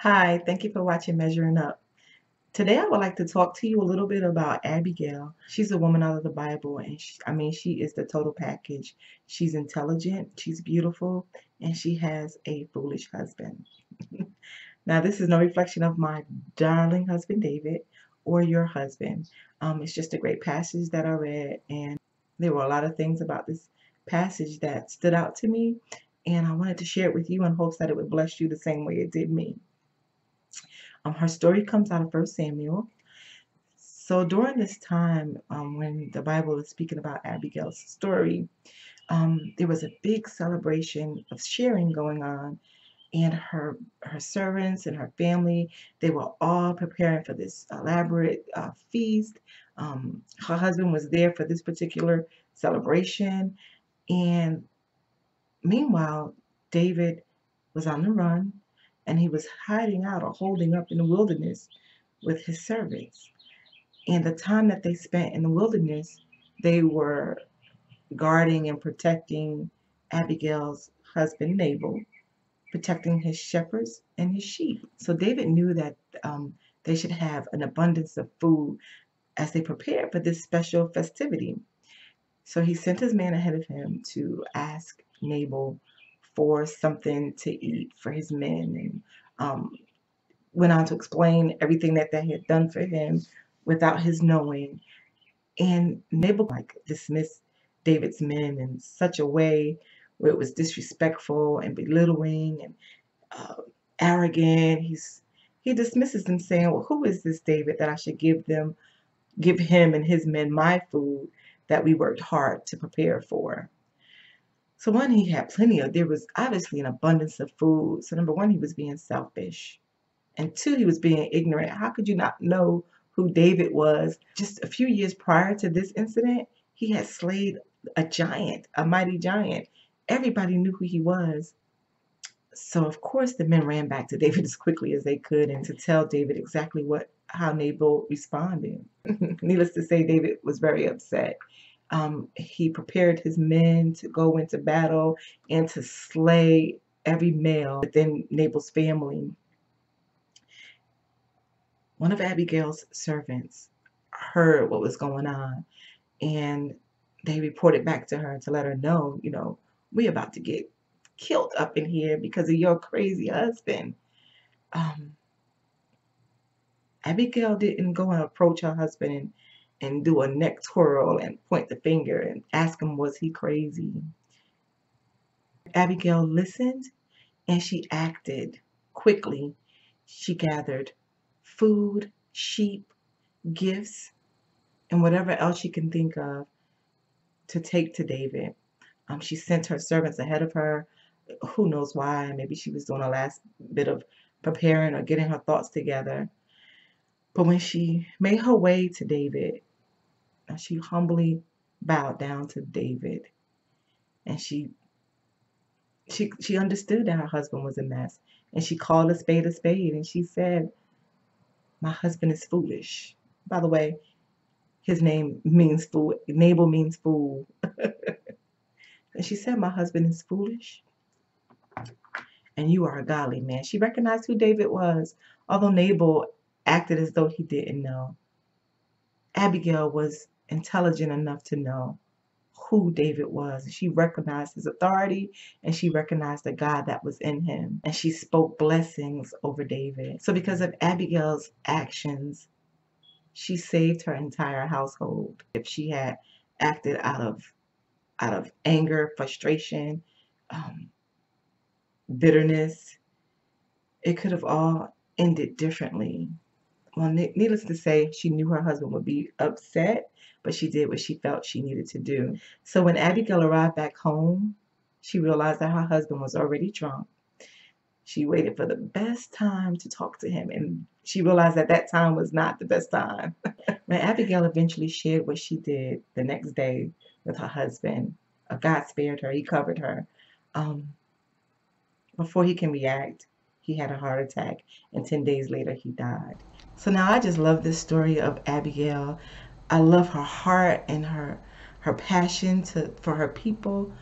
Hi, thank you for watching Measuring Up. Today I would like to talk to you a little bit about Abigail. She's a woman out of the Bible, and she is the total package. She's intelligent, she's beautiful, and she has a foolish husband. Now, this is no reflection of my darling husband David or your husband. It's just a great passage that I read, and there were a lot of things about this passage that stood out to me, and I wanted to share it with you in hopes that it would bless you the same way it did me. Her story comes out of 1 Samuel. So during this time, when the Bible is speaking about Abigail's story, there was a big celebration of sharing going on, and her servants and her family, they were all preparing for this elaborate feast. Her husband was there for this particular celebration, and meanwhile, David was on the run, and he was hiding out or holding up in the wilderness with his servants. And the time that they spent in the wilderness, they were guarding and protecting Abigail's husband Nabal, protecting his shepherds and his sheep. So David knew that they should have an abundance of food as they prepared for this special festivity. So he sent his man ahead of him to ask Nabal for something to eat for his men, and went on to explain everything that they had done for him without his knowing. And Nabal dismissed David's men in such a way where it was disrespectful and belittling and uh, arrogant. He dismisses them, saying, "Well, who is this David that I should give him and his men my food that we worked hard to prepare for?" So one, he had there was obviously an abundance of food. So number one, he was being selfish. And two, he was being ignorant. How could you not know who David was? Just a few years prior to this incident, he had slayed a giant, a mighty giant. Everybody knew who he was. So of course the men ran back to David as quickly as they could and to tell David exactly how Nabal responded. Needless to say, David was very upset. He prepared his men to go into battle and to slay every male within Nabal's family. One of Abigail's servants heard what was going on, and they reported back to her to let her know, we about to get killed up in here because of your crazy husband. Um, Abigail didn't go and approach her husband and do a neck twirl and point the finger and ask him, was he crazy? Abigail listened and she acted quickly. She gathered food, sheep, gifts, and whatever else she can think of to take to David. She sent her servants ahead of her. Who knows why? Maybe she was doing a last bit of preparing or getting her thoughts together. But when she made her way to David, she humbly bowed down to David, and she understood that her husband was a mess, and she called a spade, and she said, "My husband is foolish." By the way, his name means fool. Nabal means fool. And she said, "My husband is foolish, and you are a godly man." She recognized who David was, although Nabal acted as though he didn't know. Abigail was intelligent enough to know who David was. She recognized his authority, and she recognized the God that was in him, and she spoke blessings over David. So because of Abigail's actions, she saved her entire household. If she had acted out of anger, frustration, um, bitterness, it could have all ended differently. Well, needless to say, she knew her husband would be upset, but she did what she felt she needed to do. So when Abigail arrived back home, she realized that her husband was already drunk. She waited for the best time to talk to him, and she realized that that time was not the best time. When Abigail eventually shared what she did the next day with her husband, God spared her. He covered her. Um, Before he can react, he had a heart attack, and 10 days later, he died. So now I just love this story of Abigail. I love her heart and her passion for her people,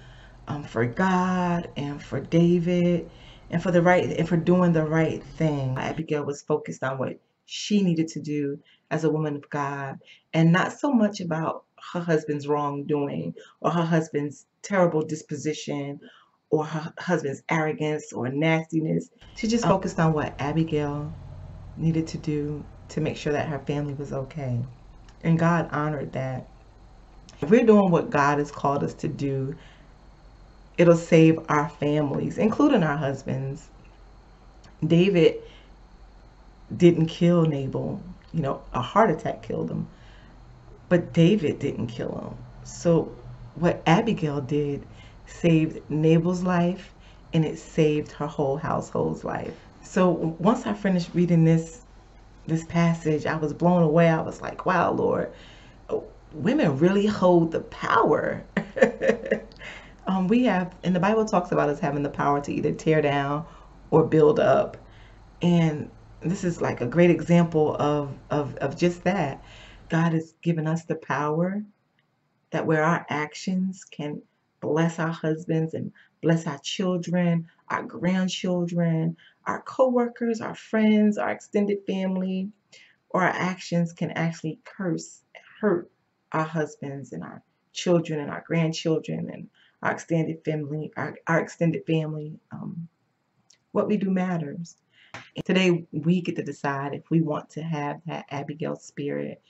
for God and for David. and for doing the right thing. Abigail was focused on what she needed to do as a woman of God, and not so much about her husband's wrongdoing or her husband's terrible disposition or her husband's arrogance or nastiness. She just focused on what Abigail needed to do to make sure that her family was okay. And God honored that. If we're doing what God has called us to do, it'll save our families, including our husbands. David didn't kill Nabal. You know, a heart attack killed him. But David didn't kill him. So what Abigail did saved Nabal's life, and it saved her whole household's life. So once I finished reading this passage, I was blown away. I was like, wow, Lord, women really hold the power. We have, and the Bible talks about us having the power to either tear down or build up. And this is like a great example of just that. God has given us the power that where our actions can bless our husbands and bless our children, our grandchildren, our co-workers, our friends, our extended family, or our actions can actually hurt our husbands and our children and our grandchildren and our extended family, our extended family. What we do matters. And today we get to decide if we want to have that Abigail spirit,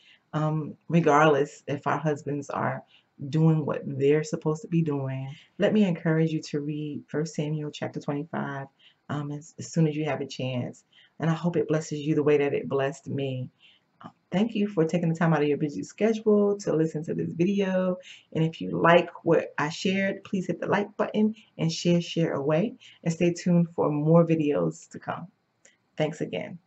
regardless if our husbands are doing what they're supposed to be doing. Let me encourage you to read 1 Samuel chapter 25 as soon as you have a chance. And I hope it blesses you the way that it blessed me. Thank you for taking the time out of your busy schedule to listen to this video. And if you like what I shared, please hit the like button and share away. And stay tuned for more videos to come. Thanks again.